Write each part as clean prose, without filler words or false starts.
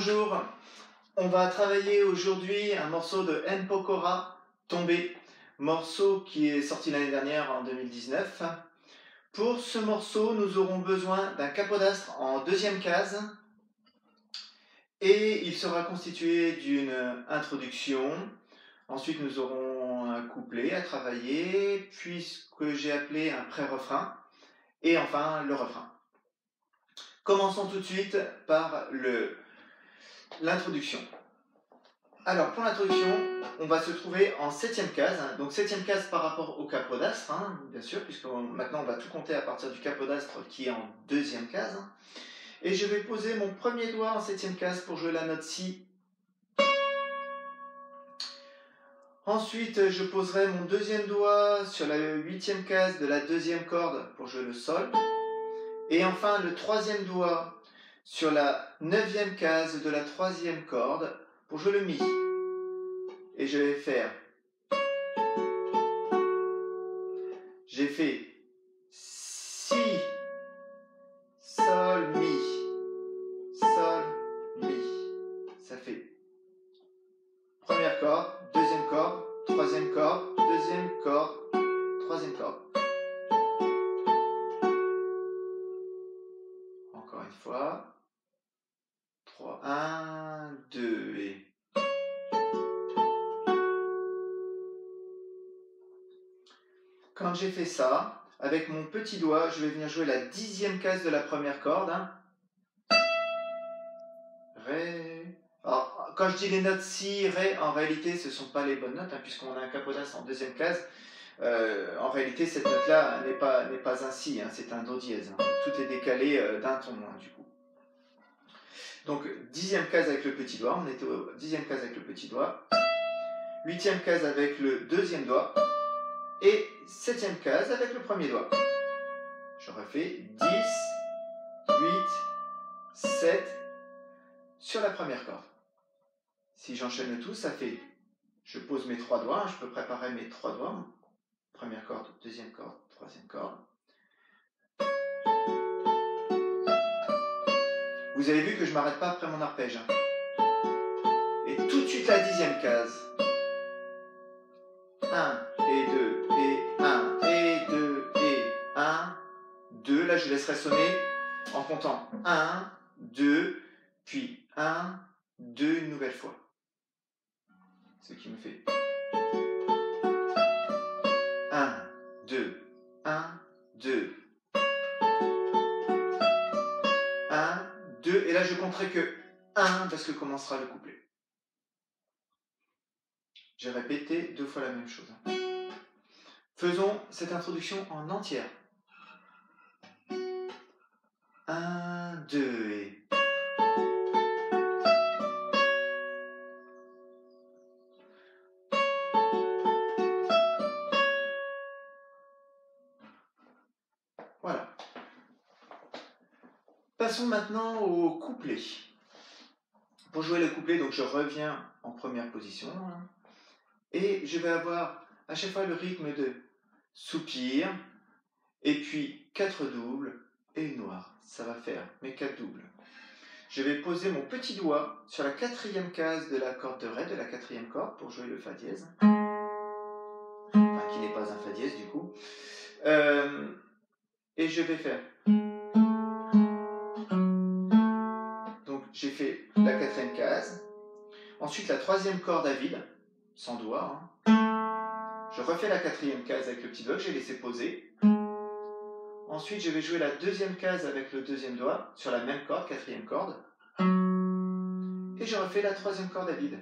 bonjour. On va travailler aujourd'hui un morceau de M. Pokora, Tombé, morceau qui est sorti l'année dernière en 2019. Pour ce morceau, nous aurons besoin d'un capodastre en deuxième case et il sera constitué d'une introduction. Ensuite, nous aurons un couplet à travailler, puis ce que j'ai appelé un pré-refrain et enfin le refrain. Commençons tout de suite par l'introduction. Alors, pour l'introduction, on va se trouver en septième case. Donc, septième case par rapport au capodastre, bien sûr, puisque maintenant on va tout compter à partir du capodastre qui est en deuxième case. Et je vais poser mon premier doigt en septième case pour jouer la note Si. Ensuite, je poserai mon deuxième doigt sur la huitième case de la deuxième corde pour jouer le Sol. Et enfin, le troisième doigt sur la neuvième case de la troisième corde pour jouer le Mi. Et je vais faire. J'ai fait Si, Sol, Mi. Sol, Mi. Ça fait première corde, deuxième corde, troisième corde, deuxième corde, troisième corde. Encore une fois. 3, 1, 2 et... Quand j'ai fait ça, avec mon petit doigt, je vais venir jouer la dixième case de la première corde. Ré. Alors, quand je dis les notes Si, Ré, en réalité, ce ne sont pas les bonnes notes, puisqu'on a un capodastre en deuxième case. En réalité, cette note-là n'est pas un Si, c'est un Do dièse. Tout est décalé d'un ton, du coup. Donc, dixième case avec le petit doigt, on était au dixième case avec le petit doigt. Huitième case avec le deuxième doigt. Et septième case avec le premier doigt. Je refais 10, 8, 7 sur la première corde. Si j'enchaîne le tout, ça fait, je pose mes trois doigts, je peux préparer mes trois doigts. Première corde, deuxième corde, troisième corde. Vous avez vu que je ne m'arrête pas après mon arpège. Et tout de suite la dixième case. 1 et 2 et 1 et 2 et 1, 2. Là, je laisserai sonner en comptant 1, 2, puis 1, 2 une nouvelle fois. Ce qui me fait 1, 2, 1, 2, 1, 2. Et là, je compterai que 1 parce que commencera le couplet. J'ai répété deux fois la même chose. Faisons cette introduction en entière. 1, 2 et... Voilà. Passons maintenant au couplet. Pour jouer le couplet, donc je reviens en première position. Et je vais avoir à chaque fois le rythme de soupir, et puis 4 doubles et une noire. Ça va faire mes 4 doubles. Je vais poser mon petit doigt sur la quatrième case de la corde de Ré, de la quatrième corde, pour jouer le Fa dièse. Enfin, qui n'est pas un Fa dièse du coup. Et je vais faire. Donc j'ai fait la quatrième case. Ensuite la troisième corde à vide, sans doigt. Je refais la quatrième case avec le petit doigt que j'ai laissé poser. Ensuite, je vais jouer la deuxième case avec le deuxième doigt sur la même corde, quatrième corde. Et je refais la troisième corde à vide.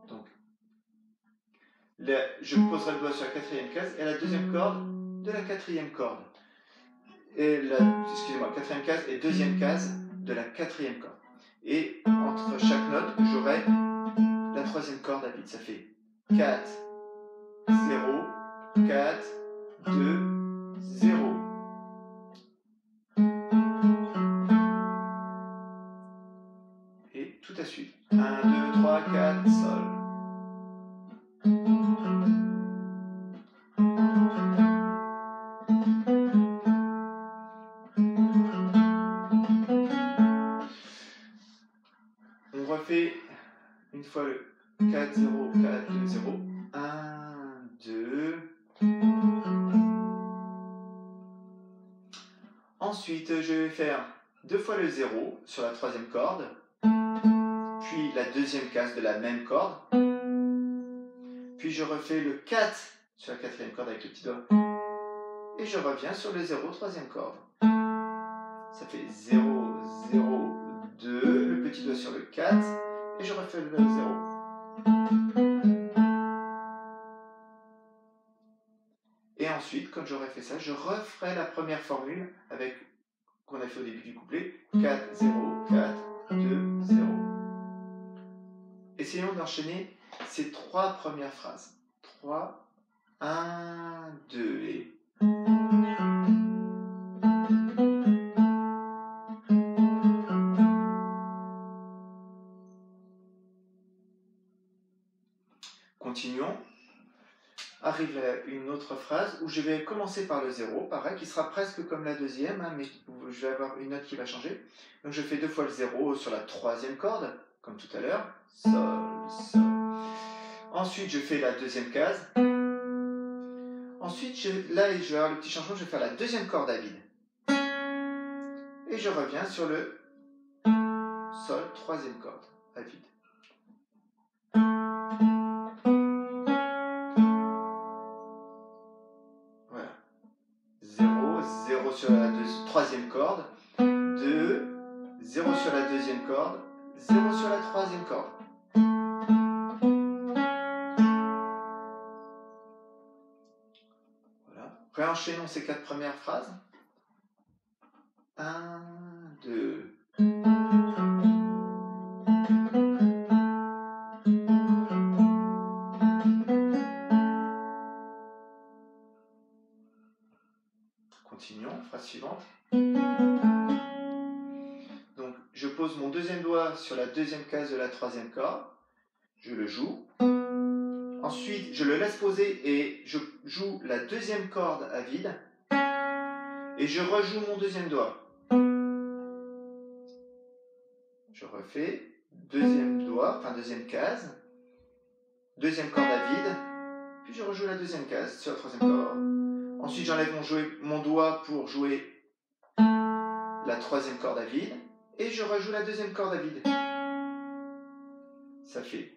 Donc, je poserai le doigt sur la quatrième case et la deuxième corde de la quatrième corde. Et excusez-moi, quatrième case et deuxième case de la quatrième corde. Et entre chaque note, j'aurai la troisième corde à vide. Ça fait 4, 0, 4, 2, 0. Et tout à suite. 1, 2, 3, 4, Sol. fois le 4, 0, 4, 2, 0. 1, 2. Ensuite, je vais faire 2 fois le 0 sur la troisième corde, puis la deuxième case de la même corde, puis je refais le 4 sur la quatrième corde avec le petit doigt, et je reviens sur le 0, troisième corde. Ça fait 0, 0, 2, le petit doigt sur le 4, et je refais le 0. Et ensuite, quand j'aurai fait ça, je referai la première formule avec qu'on a fait au début du couplet. 4, 0, 4, 2, 0. Essayons d'enchaîner ces 3 premières phrases. 3, 1, 2 et... Continuons. Arrive une autre phrase où je vais commencer par le 0, pareil, qui sera presque comme la deuxième, hein, mais je vais avoir une note qui va changer. Donc je fais 2 fois le 0 sur la troisième corde, comme tout à l'heure. Sol, sol. Ensuite, je fais la deuxième case. Ensuite, là, je vais avoir le petit changement, je vais faire la deuxième corde à vide. Et je reviens sur le sol, troisième corde à vide. Voilà. 0, 0 sur la troisième corde, 2, 0 sur la deuxième corde, 0 sur la troisième corde. Voilà. Réenchaînons ces 4 premières phrases. 1, 2. Continuons, phrase suivante. Donc, je pose mon deuxième doigt sur la deuxième case de la troisième corde. Je le joue. Ensuite, je le laisse poser et je joue la deuxième corde à vide. Et je rejoue mon deuxième doigt. Je refais deuxième doigt, enfin deuxième case. Deuxième corde à vide. Puis je rejoue la deuxième case sur la troisième corde. Ensuite, j'enlève mon doigt pour jouer la troisième corde à vide. Et je rejoue la deuxième corde à vide. Ça fait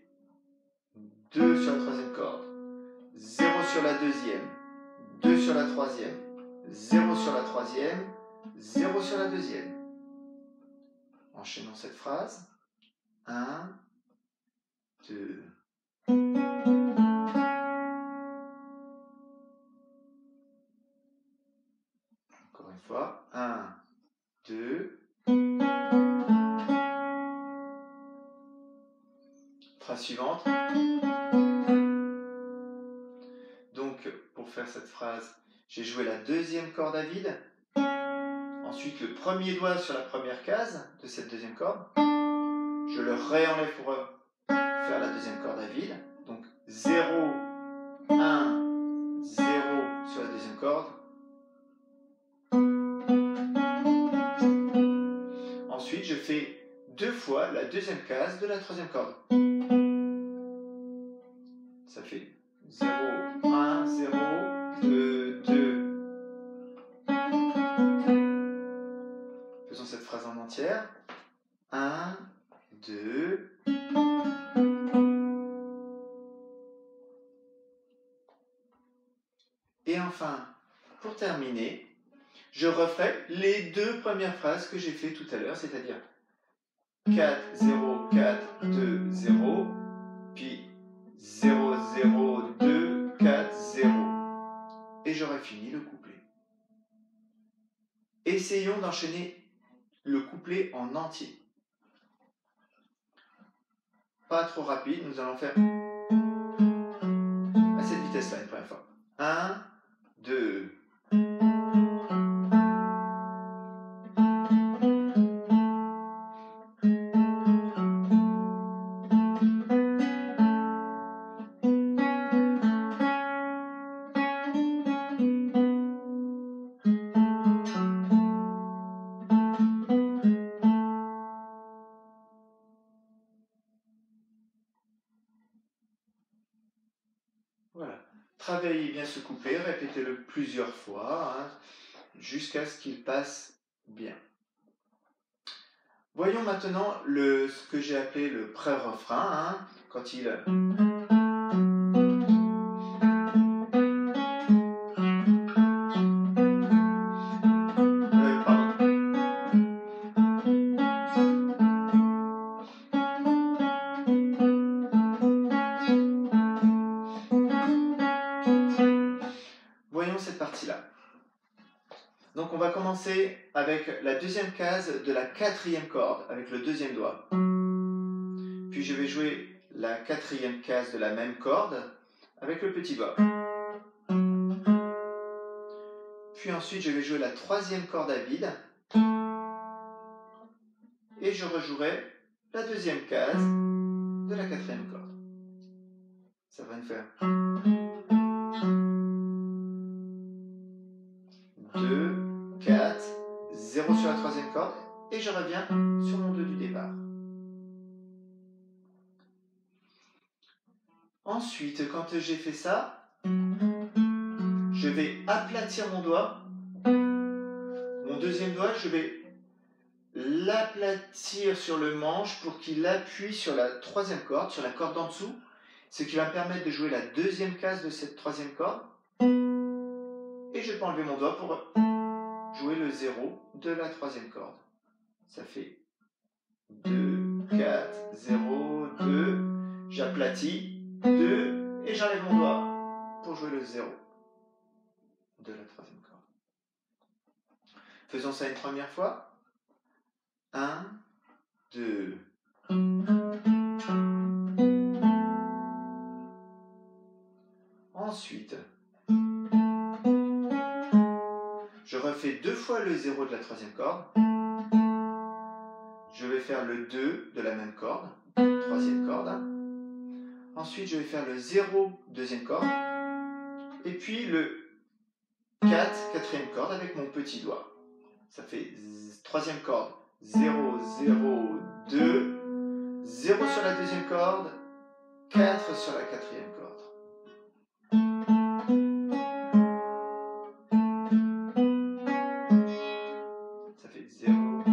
2 sur la troisième corde, 0 sur la deuxième, 2 sur la troisième, 0 sur la troisième, 0 sur la deuxième. Enchaînons cette phrase. 1, 2. Encore une fois. 1, 2. Phrase suivante. Donc, pour faire cette phrase, j'ai joué la deuxième corde à vide. Ensuite, le premier doigt sur la première case de cette deuxième corde. Je le réenlève pour faire la deuxième corde à vide. Donc 0, 1, 0 sur la deuxième corde. Ensuite, je fais 2 fois la deuxième case de la troisième corde. Ça fait 0, 1, 0, 2, 2. Faisons cette phrase en entière. 1, 2. Et enfin, pour terminer, je referai les 2 premières phrases que j'ai fait tout à l'heure, c'est-à-dire 4, 0, 4, 2, 0, puis 0, 0, 2, 4, 0. Et j'aurai fini le couplet. Essayons d'enchaîner le couplet en entier. Pas trop rapide, nous allons faire à cette vitesse-là une première fois. 1, 2. plusieurs fois, hein, jusqu'à ce qu'il passe bien. Voyons maintenant ce que j'ai appelé le pré-refrain, hein, quand il... Voyons cette partie-là. Donc on va commencer avec la deuxième case de la quatrième corde, avec le deuxième doigt. Puis je vais jouer la quatrième case de la même corde, avec le petit doigt. Puis ensuite je vais jouer la troisième corde à vide. Et je rejouerai la deuxième case de la quatrième corde. Ça va nous faire 2, 4, 0 sur la troisième corde, et je reviens sur mon 2 du départ. Ensuite, quand j'ai fait ça, je vais aplatir mon doigt. Mon deuxième doigt, je vais l'aplatir sur le manche pour qu'il appuie sur la troisième corde, sur la corde d'en dessous, ce qui va me permettre de jouer la deuxième case de cette troisième corde. Et je peux enlever mon doigt pour jouer le 0 de la troisième corde. Ça fait 2, 4, 0, 2, j'aplatis, 2, et j'enlève mon doigt pour jouer le 0 de la troisième corde. Faisons ça une première fois. 1, 2. Ensuite, je refais 2 fois le 0 de la troisième corde. Je vais faire le 2 de la même corde, troisième corde. Ensuite, je vais faire le 0, deuxième corde. Et puis le 4, quatrième corde avec mon petit doigt. Ça fait troisième corde, 0, 0, 2, 0 sur la deuxième corde, 4 sur la quatrième corde. Ça fait 0.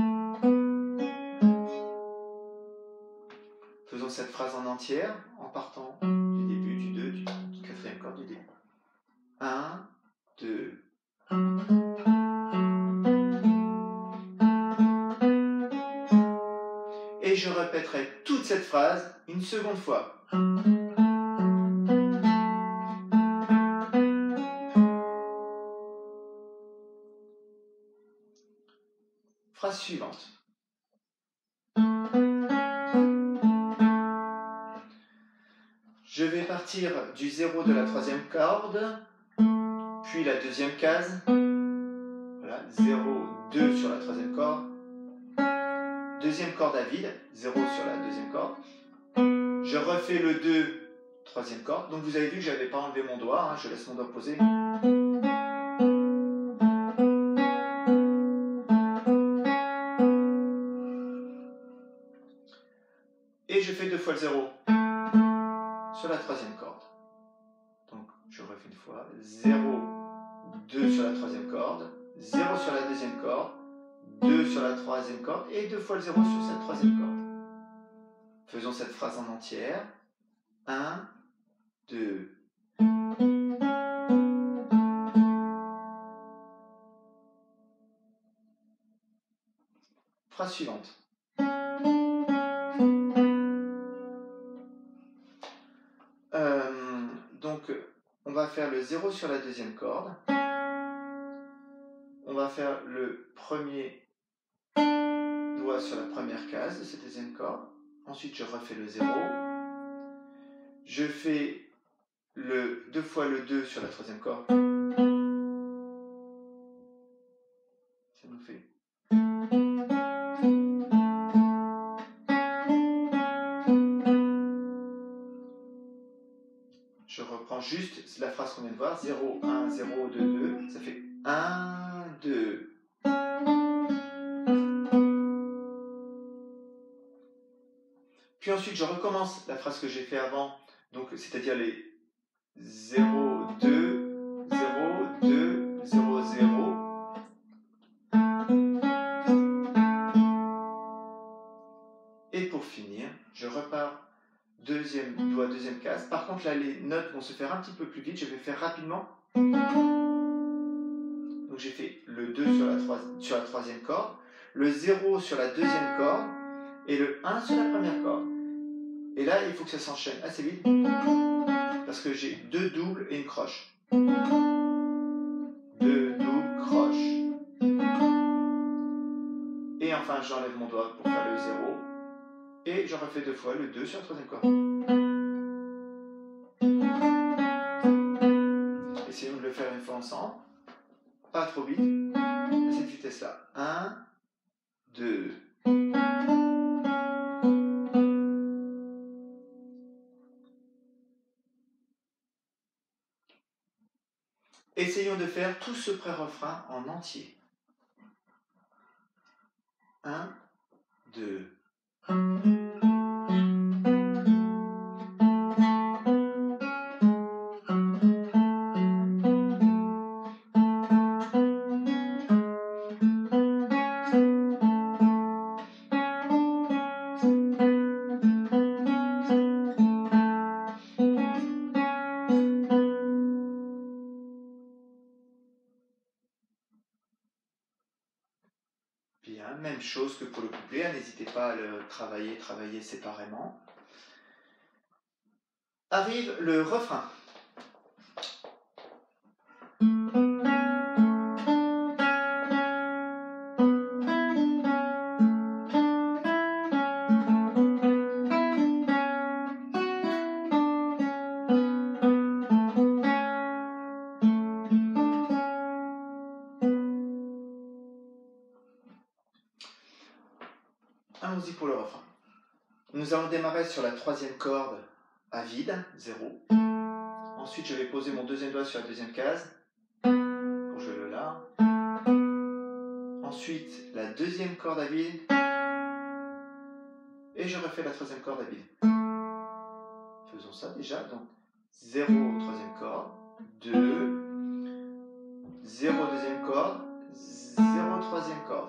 Faisons cette phrase en entière en partant du début, du 2, du quatrième corde, du début. 1, 2. Et je répéterai toute cette phrase une seconde fois. Phrase suivante. Je vais partir du 0 de la troisième corde, puis la deuxième case. Voilà, 0, 2 sur la troisième corde. Deuxième corde à vide, 0 sur la deuxième corde. Je refais le 2, troisième corde. Donc vous avez vu que je n'avais pas enlevé mon doigt, hein, je laisse mon doigt posé. Et je fais 2 fois le 0 sur la troisième corde. Donc je refais une fois, 0, 2 sur la troisième corde, 0 sur la deuxième corde, 2 sur la troisième corde et 2 fois le 0 sur cette troisième corde. Faisons cette phrase en entière. 1, 2. Phrase suivante. Donc, on va faire le 0 sur la deuxième corde. On va faire le premier doigt sur la première case de cette deuxième corde. Ensuite, je refais le 0. Je fais 2 fois le 2 sur la troisième corde. Ça nous fait. Je reprends juste la phrase qu'on vient de voir. 0, 1, 0, 2, 2. Ça fait 1, 2. Puis ensuite, je recommence la phrase que j'ai fait avant. Donc, c'est-à-dire les 0, 2, 0, 2, deuxième doigt, deuxième case. Par contre, là, les notes vont se faire un petit peu plus vite. Je vais faire rapidement. Donc, j'ai fait le 2 sur la troisième corde, le 0 sur la deuxième corde et le 1 sur la première corde. Et là, il faut que ça s'enchaîne assez vite parce que j'ai 2 doubles et une croche. 2 doubles, croche. Et enfin, j'enlève mon doigt pour faire le 0. Et je refais 2 fois le 2 sur la troisième corde. Essayons de le faire une fois ensemble. Pas trop vite. À cette vitesse-là. 1, 2. Essayons de faire tout ce pré-refrain en entier. 1, 2. Bien, même chose que pour le couplet, n'hésitez pas à le travailler séparément. Arrive le refrain. Allons-y pour le refrain. Nous allons démarrer sur la troisième corde à vide, 0. Ensuite, je vais poser mon deuxième doigt sur la deuxième case pour jouer le La. Ensuite, la deuxième corde à vide. Et je refais la troisième corde à vide. Faisons ça déjà. Donc, 0, troisième corde. 2. 0, deuxième corde. 0, troisième corde.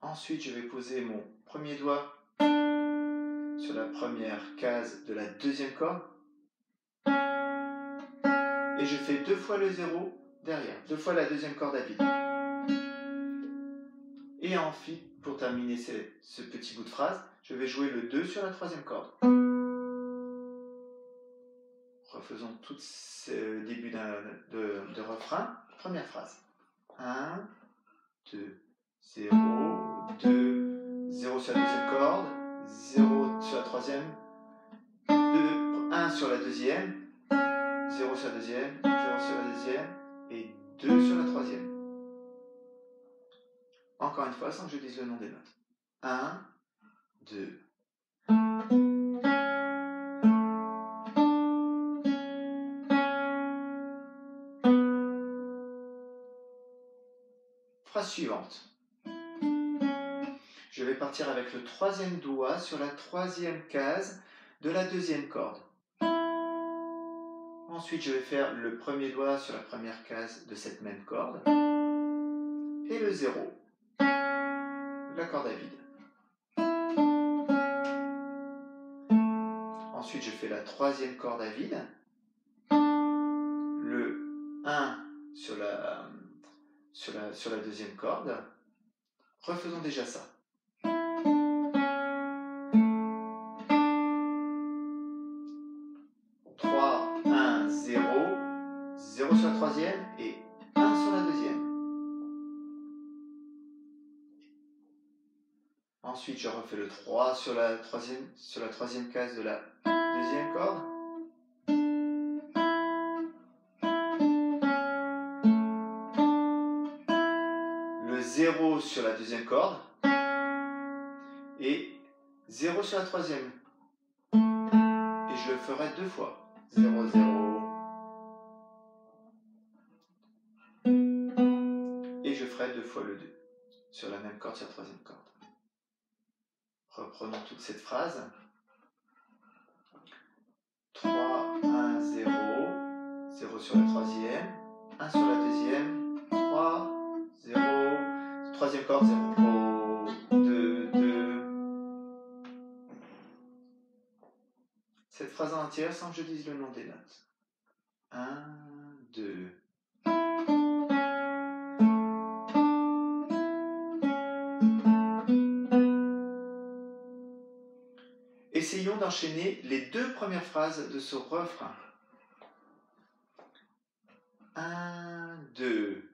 Ensuite, je vais poser mon premier doigt sur la première case de la deuxième corde. Et je fais 2 fois le 0 derrière, 2 fois la deuxième corde à vide. Et ensuite, pour terminer ce petit bout de phrase, je vais jouer le 2 sur la troisième corde. Refaisons tout ce début de refrain. Première phrase. 1, 2, 0, 2, 0 sur la deuxième corde, 0 sur la troisième, 2, 1 sur la deuxième, 0 sur la deuxième, 0 sur la deuxième, et 2 sur la troisième. Encore une fois, sans que je dise le nom des notes. 1, 2. Phrase suivante. Je vais partir avec le troisième doigt sur la troisième case de la deuxième corde. Ensuite, je vais faire le premier doigt sur la première case de cette même corde. Et le 0, la corde à vide. Ensuite, je fais la troisième corde à vide. Le 1 sur la deuxième corde. Refaisons déjà ça. 3, 1, 0, 0 sur la troisième et 1 sur la deuxième. Ensuite, je refais le 3 sur la troisième case de la deuxième corde. Le 0 sur la deuxième corde. Et 0 sur la troisième. Et je le ferai 2 fois. 0, 0. Et je ferai 2 fois le 2 sur la même corde, sur la troisième corde. Reprenons toute cette phrase. 3, 1, 0, 0 sur la troisième, 1 sur la deuxième, 3, 0, troisième corde, 0, 2, 2. Cette phrase en entière sans que je dise le nom des notes. 1, 2. Essayons d'enchaîner les deux premières phrases de ce refrain. 1, 2.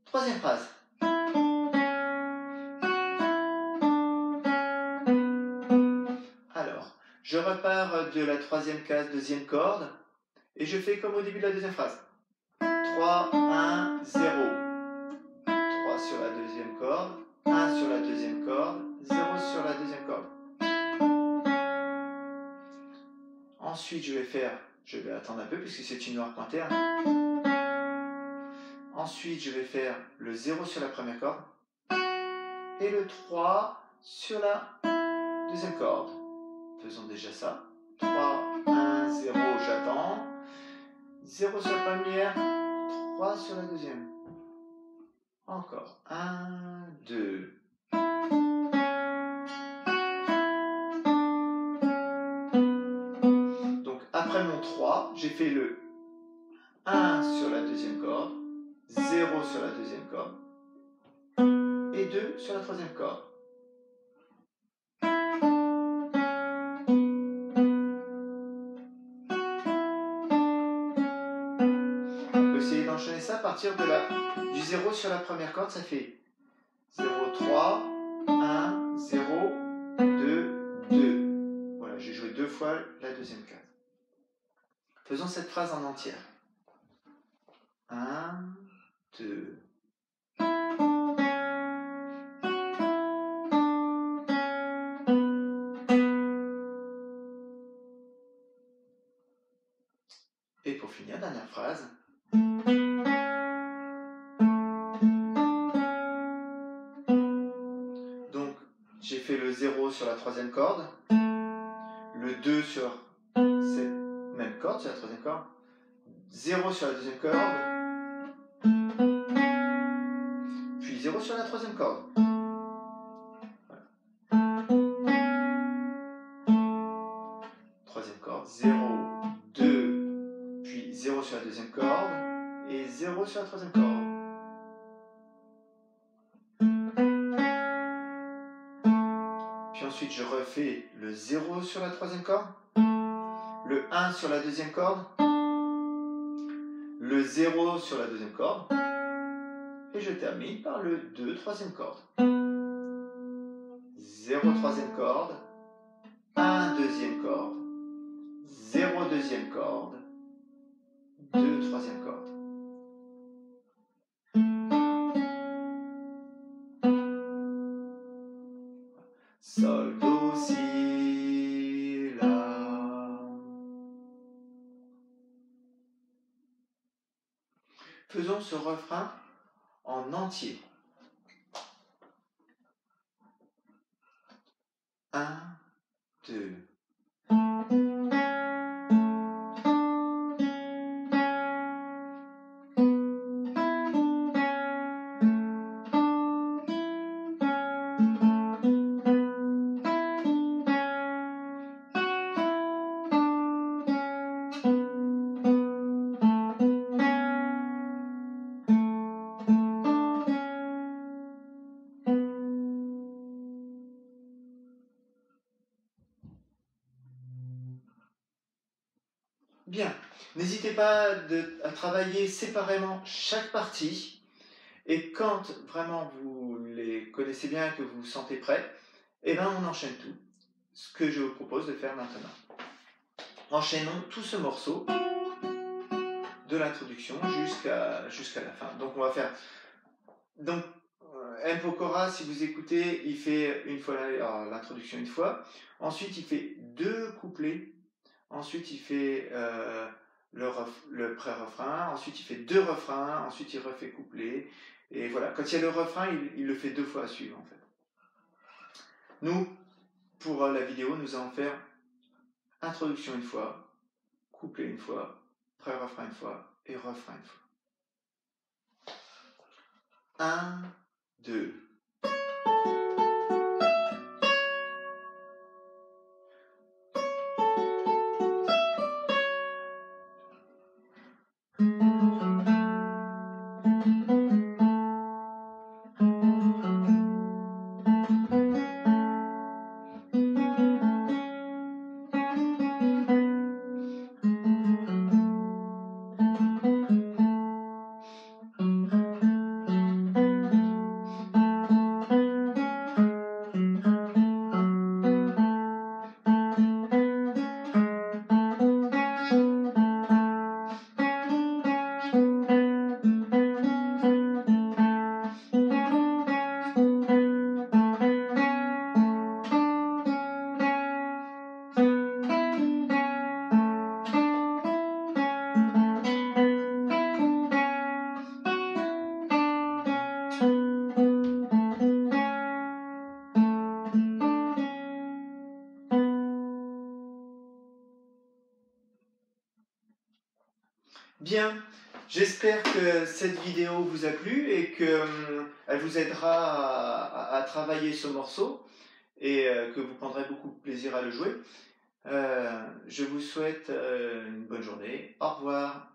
Troisième phrase. Alors, je repars de la troisième case, deuxième corde, et je fais comme au début de la deuxième phrase. 3, 1, 0. 3 sur la deuxième corde, 1 sur la deuxième corde, 0 sur la deuxième corde. Ensuite, je vais attendre un peu puisque c'est une noire pointée. Ensuite, je vais faire le 0 sur la première corde et le 3 sur la deuxième corde. Faisons déjà ça. 3, 1, 0, j'attends. 0 sur la première, 3 sur la deuxième. Encore. 1, 2. Donc, après mon 3, j'ai fait le 1 sur la deuxième corde, 0 sur la deuxième corde et 2 sur la troisième corde. On peut essayer d'enchaîner ça à partir de du 0 sur la première corde, ça fait 0, 3, 1, 0, 2, 2. Voilà, j'ai joué deux fois la deuxième case. Faisons cette phrase en entière. 1, 2. Et pour finir, dernière phrase. Donc, j'ai fait le 0 sur la troisième corde, le 2 sur cette même corde, sur la troisième corde, 0 sur la deuxième corde, puis 0 sur la troisième corde. Voilà. Troisième corde, 0, 2, puis 0 sur la deuxième corde, et 0 sur la troisième corde. Puis ensuite, je refais le 0 sur la troisième corde, le 1 sur la deuxième corde, le 0 sur la deuxième corde, et je termine par le 2 troisième corde. 0 troisième corde, 1 deuxième corde, 0 deuxième corde, 2 troisième corde. Sol, do, si, la. Faisons ce refrain en entier. 1, 2. Bien, n'hésitez pas à travailler séparément chaque partie, et quand vraiment vous les connaissez bien, que vous vous sentez prêt, eh bien on enchaîne tout, ce que je vous propose de faire maintenant. Enchaînons tout ce morceau de l'introduction jusqu'à la fin. Donc on va faire... Donc, M. Pokora, si vous écoutez, il fait une fois l'introduction une fois, ensuite il fait deux couplets. Ensuite, il fait le pré-refrain. Ensuite, il fait deux refrains. Ensuite, il refait couplet. Et voilà. Quand il y a le refrain, il le fait deux fois à suivre, en fait. Nous, pour la vidéo, nous allons faire introduction une fois, couplet une fois, pré-refrain une fois et refrain une fois. 1, 2. Bien, j'espère que cette vidéo vous a plu et qu'elle vous aidera à travailler ce morceau et que vous prendrez beaucoup de plaisir à le jouer. Je vous souhaite une bonne journée. Au revoir.